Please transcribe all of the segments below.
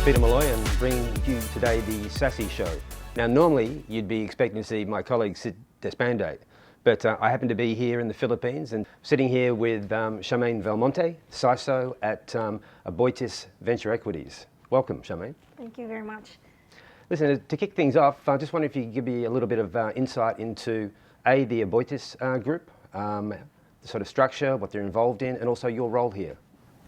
Peter Molloy and bringing you today the SASE show. Now normally you'd be expecting to see my colleague Sid Despande, but I happen to be here in the Philippines and sitting here with Charmaine Valmonte, CISO at Aboitiz Venture Equities. Welcome, Charmaine. Thank you very much. Listen, to kick things off, I just wonder if you could give me a little bit of insight into the Aboitiz Group, the sort of structure, what they're involved in, and also your role here.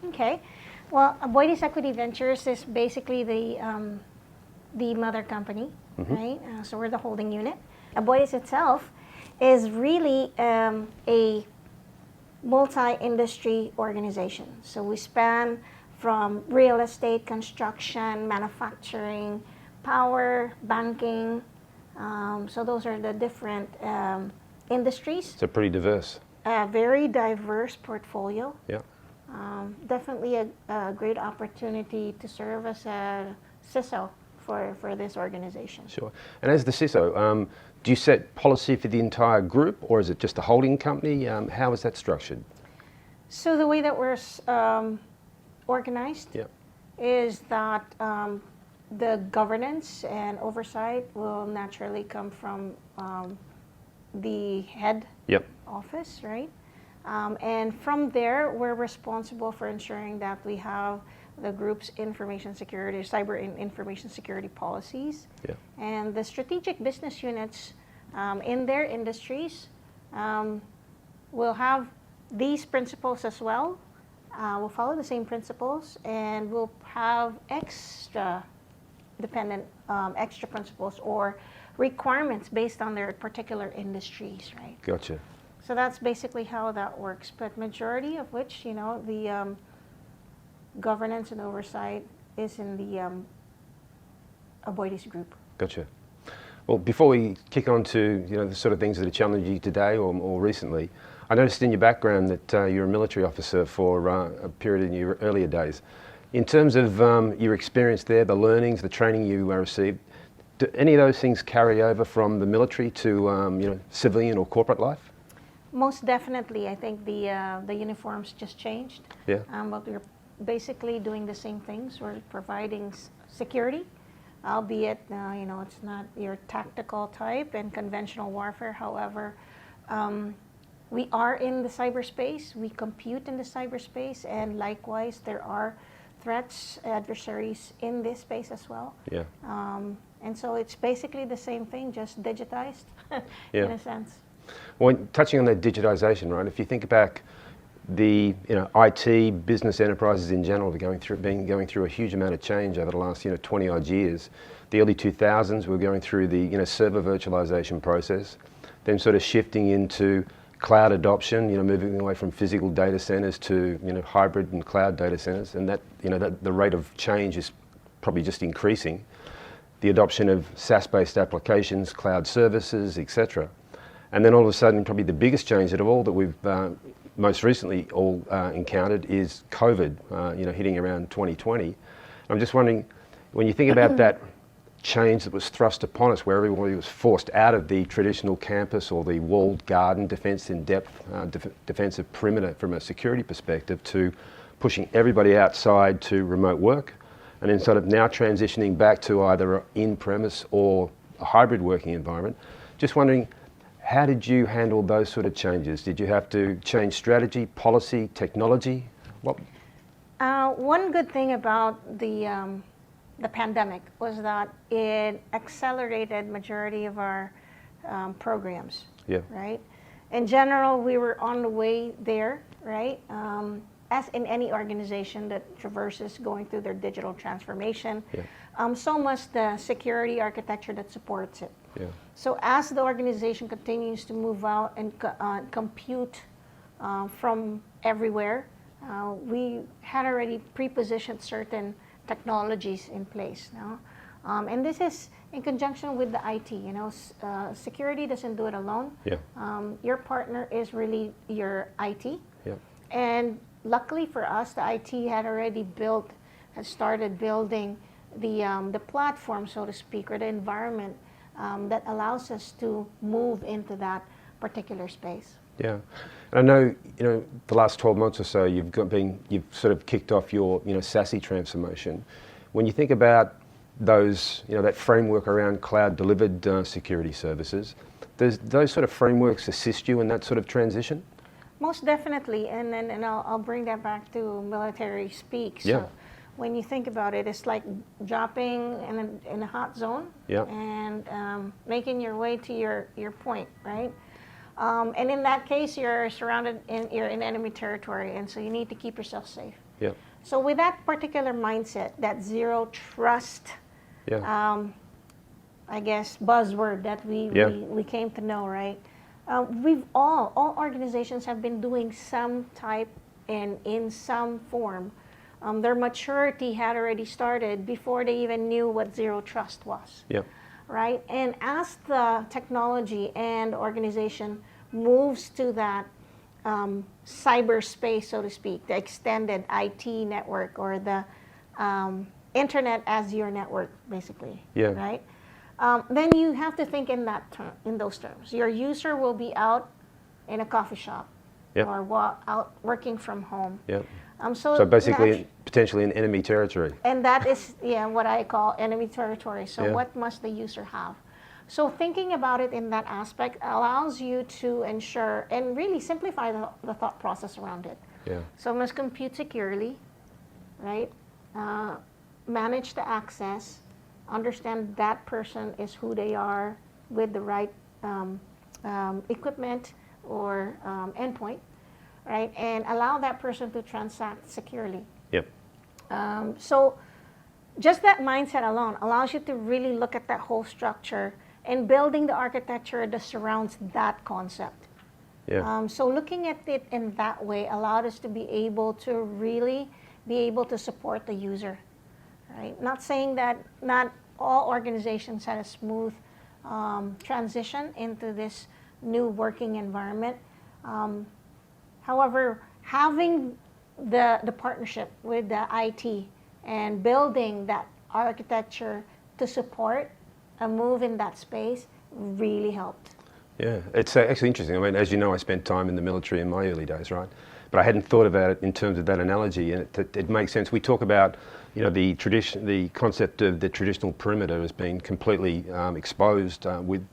Okay. Well, Aboitiz Equity Ventures is basically the mother company, right? So we're the holding unit. Aboitiz itself is really a multi-industry organization. So we span from real estate, construction, manufacturing, power, banking. So those are the different industries. So pretty diverse. Very diverse portfolio. Yeah. Definitely a great opportunity to serve as a CISO for this organization. Sure. And as the CISO, do you set policy for the entire group, or is it just a holding company? How is that structured? So the way that we're organized is that the governance and oversight will naturally come from the head office, right? And from there, we're responsible for ensuring that we have the group's information security, cyber and information security policies. Yeah. And the strategic business units in their industries will have these principles as well. We'll follow the same principles, and we'll have extra principles or requirements based on their particular industries, right? Gotcha. So that's basically how that works, but majority of which, you know, the governance and oversight is in the Aboitiz Group. Gotcha. Well, before we kick on to the sort of things that are challenging you today or more recently, I noticed in your background that you're a military officer for a period in your earlier days. In terms of your experience there, the learnings, the training you received, do any of those things carry over from the military to civilian or corporate life? Most definitely. I think the uniforms just changed. Yeah. But we're basically doing the same things. We're providing security, albeit it's not your tactical type and conventional warfare. However, we are in the cyberspace. We compute in the cyberspace, and likewise, there are threats, adversaries in this space as well. Yeah. And so it's basically the same thing, just digitized in a sense. Well, touching on that digitization, right? If you think back, the IT business enterprises in general have been going through a huge amount of change over the last 20 odd years. The early 2000s, we were going through the server virtualization process, then sort of shifting into cloud adoption, moving away from physical data centers to hybrid and cloud data centers, and that the rate of change is probably just increasing. The adoption of SaaS-based applications, cloud services, etc. And then all of a sudden, probably the biggest change of all that we've most recently all encountered is COVID, hitting around 2020. I'm just wondering, when you think about that change that was thrust upon us, where everybody was forced out of the traditional campus or the walled garden defense in depth, defensive perimeter from a security perspective, to pushing everybody outside to remote work, and then sort of now transitioning back to either in-premise or a hybrid working environment. Just wondering, how did you handle those sort of changes? Did you have to change strategy, policy, technology? What? One good thing about the pandemic was that it accelerated majority of our programs. Yeah. Right. In general, we were on the way there, right? As in any organization that traverses going through their digital transformation, so must the security architecture that supports it. Yeah. So as the organization continues to move out and compute from everywhere, we had already pre-positioned certain technologies in place now. And this is in conjunction with the IT. Security doesn't do it alone. Yeah. Your partner is really your IT. Yeah. And luckily for us, the IT had already started building the platform, so to speak, or the environment that allows us to move into that particular space. Yeah, and I know the last 12 months or so you've sort of kicked off your SASE transformation. When you think about those, that framework around cloud-delivered security services, does those sort of frameworks assist you in that sort of transition? Most definitely, and I'll bring that back to military speak. Yeah. So when you think about it, it's like dropping in a hot zone, yeah, and making your way to your point, right? And in that case, you're you're in enemy territory, and so you need to keep yourself safe. yeah, So with that particular mindset, that zero trust, yeah, I guess, buzzword that we came to know, right? All organizations have been doing some type and in some form. Their maturity had already started before they even knew what zero trust was. yeah, Right? And as the technology and organization moves to that cyberspace, so to speak, the extended IT network, or the internet as your network, basically, yeah, right? Then you have to think in those terms. Your user will be out in a coffee shop, yeah, or out working from home. yeah. So basically, potentially in enemy territory. And that is what I call enemy territory. So Yeah. what must the user have? So thinking about it in that aspect allows you to ensure and really simplify the thought process around it. Yeah, So must compute securely, right? Manage the access, understand that person is who they are with the right equipment or endpoint, right? And allow that person to transact securely. yep, So just that mindset alone allows you to really look at that whole structure and building the architecture that surrounds that concept. yeah, So looking at it in that way allowed us to be able to really be able to support the user, right? Not saying that not all organizations had a smooth transition into this new working environment. However, having the partnership with the IT and building that architecture to support a move in that space really helped. yeah. It's actually interesting. I mean, as you know, I spent time in the military in my early days, right? But I hadn't thought about it in terms of that analogy, and it makes sense. We talk about, the concept of the traditional perimeter as being completely exposed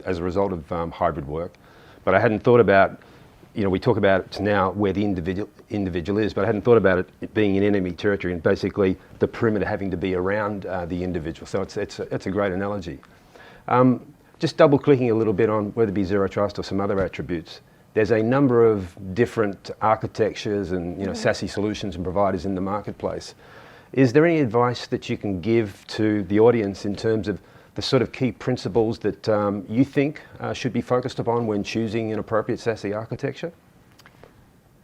as a result of hybrid work. But I hadn't thought about, we talk about now where the individual is, but I hadn't thought about it being in enemy territory and basically the perimeter having to be around the individual. So it's a great analogy. Just double clicking a little bit on whether it be zero trust or some other attributes. There's a number of different architectures and SASE solutions and providers in the marketplace. Is there any advice that you can give to the audience in terms of the sort of key principles that you think should be focused upon when choosing an appropriate SASE architecture?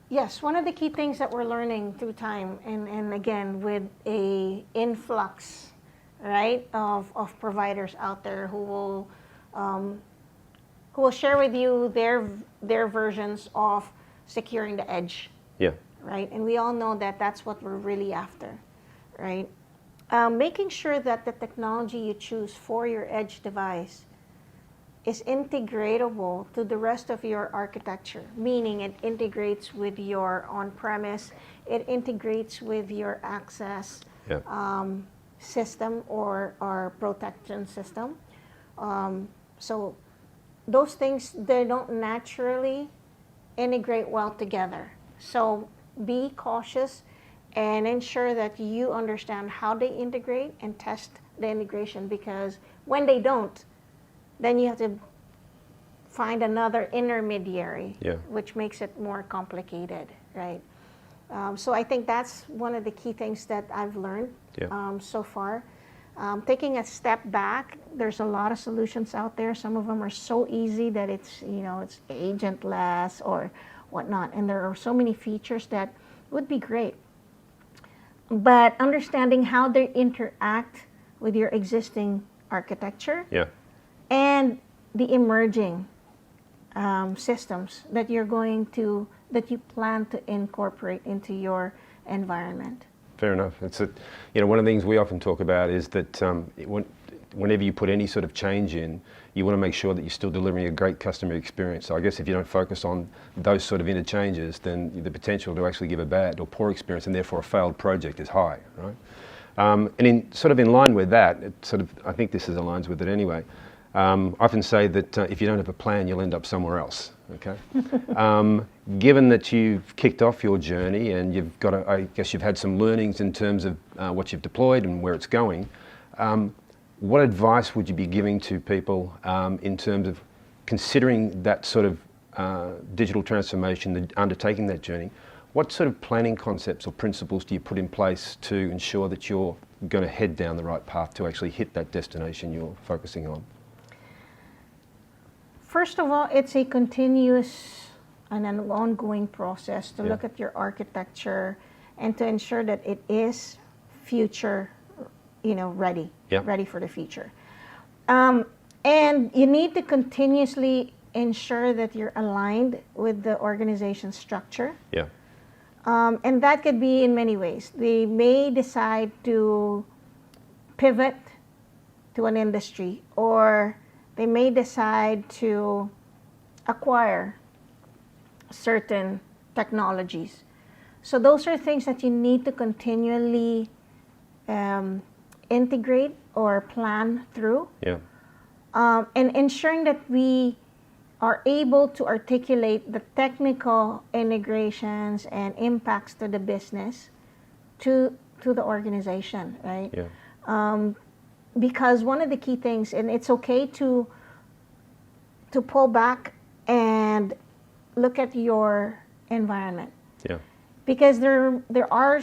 Yes, one of the key things that we're learning through time, and again with a influx, right, of providers out there who will share with you their versions of securing the edge. Yeah. Right, and we all know that that's what we're really after, right? Making sure that the technology you choose for your edge device is integratable to the rest of your architecture, meaning it integrates with your on-premise, it integrates with your access system or protection system. So those things, they don't naturally integrate well together. So be cautious and ensure that you understand how they integrate and test the integration, because when they don't, then you have to find another intermediary, which makes it more complicated, right? So I think that's one of the key things that I've learned so far. Taking a step back, there's a lot of solutions out there. Some of them are so easy that it's agentless or whatnot, and there are so many features that would be great. But understanding how they interact with your existing architecture and the emerging systems that you plan to incorporate into your environment. Fair enough. It's one of the things we often talk about is that whenever you put any sort of change in, you want to make sure that you're still delivering a great customer experience. So I guess if you don't focus on those sort of interchanges, then the potential to actually give a bad or poor experience and therefore a failed project is high, right? And in line with that, I think this aligns with it anyway. I often say that if you don't have a plan, you'll end up somewhere else. Okay. Given that you've kicked off your journey and you've got, I guess you've had some learnings in terms of what you've deployed and where it's going, what advice would you be giving to people in terms of considering that sort of digital transformation, undertaking that journey? What sort of planning concepts or principles do you put in place to ensure that you're going to head down the right path to actually hit that destination you're focusing on? First of all, it's a continuous and an ongoing process to look at your architecture and to ensure that it is future, ready, ready for the future. And you need to continuously ensure that you're aligned with the organization structure. Yeah. And that could be in many ways. They may decide to pivot to an industry, or they may decide to acquire certain technologies. So those are things that you need to continually integrate or plan through. Yeah. And ensuring that we are able to articulate the technical integrations and impacts to the business to the organization, right? Yeah. Because one of the key things, and it's okay to pull back and look at your environment. Yeah. Because there are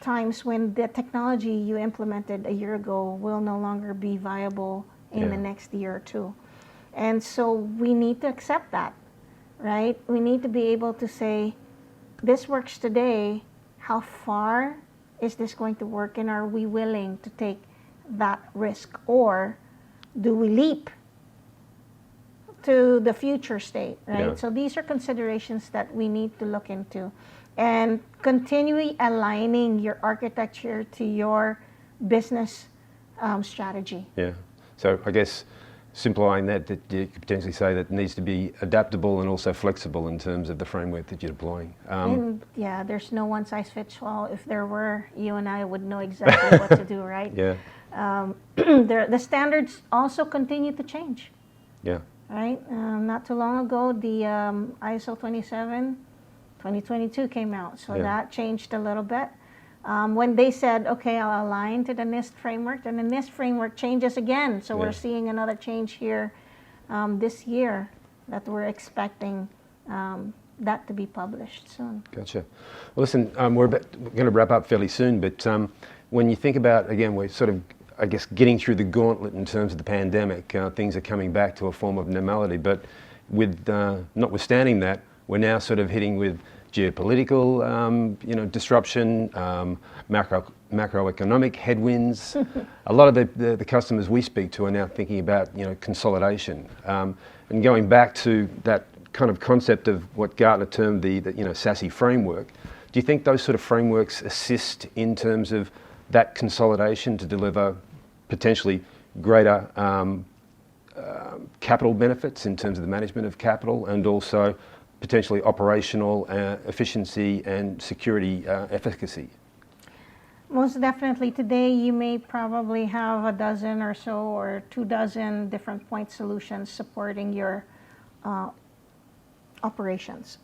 times when the technology you implemented a year ago will no longer be viable in the next year or two. And so we need to accept that, right? We need to be able to say, this works today, how far is this going to work, and are we willing to take that risk, or do we leap to the future state, right? Yeah. So these are considerations that we need to look into, and continually aligning your architecture to your business strategy. Yeah. So I guess simplifying that you could potentially say that it needs to be adaptable and also flexible in terms of the framework that you're deploying. And there's no one size fits all. If there were, you and I would know exactly what to do, right? Yeah. The standards also continue to change. Yeah. Right? Not too long ago, the ISO 2022 came out, so that changed a little bit. When they said, okay, I'll align to the NIST framework, and the NIST framework changes again. So we're seeing another change here this year that we're expecting that to be published soon. Gotcha. Well, listen, we're going to wrap up fairly soon, but when you think about, again, we're sort of, I guess, getting through the gauntlet in terms of the pandemic, things are coming back to a form of normality, but with notwithstanding that, we're now sort of hitting with geopolitical, disruption, macroeconomic headwinds. A lot of the customers we speak to are now thinking about, consolidation. And going back to that kind of concept of what Gartner termed the SASE framework, do you think those sort of frameworks assist in terms of that consolidation to deliver potentially greater capital benefits in terms of the management of capital, and also potentially operational efficiency and security efficacy? Most definitely. Today you may probably have a dozen or so, or 24 different point solutions supporting your operations.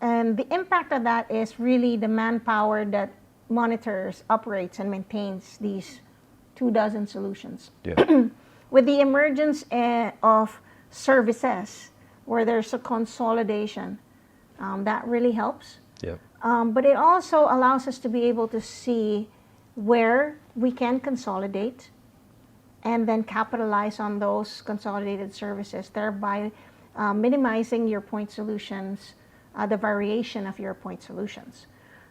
And the impact of that is really the manpower that monitors, operates, and maintains these 24 solutions. Yeah. With the emergence of services, where there's a consolidation, that really helps. Yeah. But it also allows us to be able to see where we can consolidate and then capitalize on those consolidated services, thereby minimizing your point solutions, the variation of your point solutions.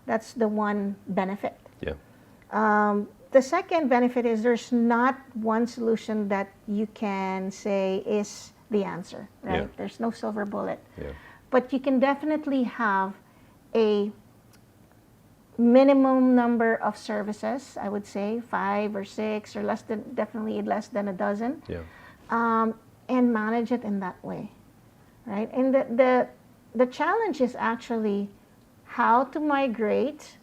That's the one benefit. Yeah. The second benefit is there's not one solution that you can say is the answer, right? Yeah. There's no silver bullet. Yeah. But you can definitely have a minimum number of services, I would say 5 or 6 or definitely less than a dozen. Yeah. And manage it in that way, right? And the challenge is actually how to migrate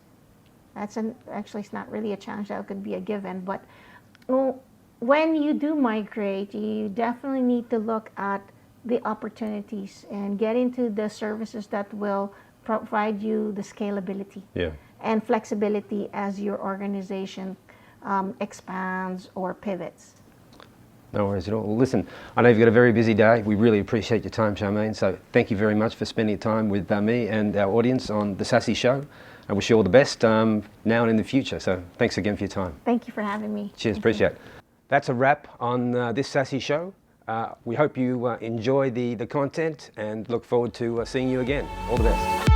Actually, it's not really a challenge, that could be a given, but well, when you do migrate, you definitely need to look at the opportunities and get into the services that will provide you the scalability and flexibility as your organization expands or pivots. No worries at all. Well, listen, I know you've got a very busy day. We really appreciate your time, Charmaine. So thank you very much for spending time with me and our audience on the SASE show. I wish you all the best now and in the future. So thanks again for your time. Thank you for having me. Cheers, appreciate it. That's a wrap on this SASE show. We hope you enjoy the content and look forward to seeing you again. All the best.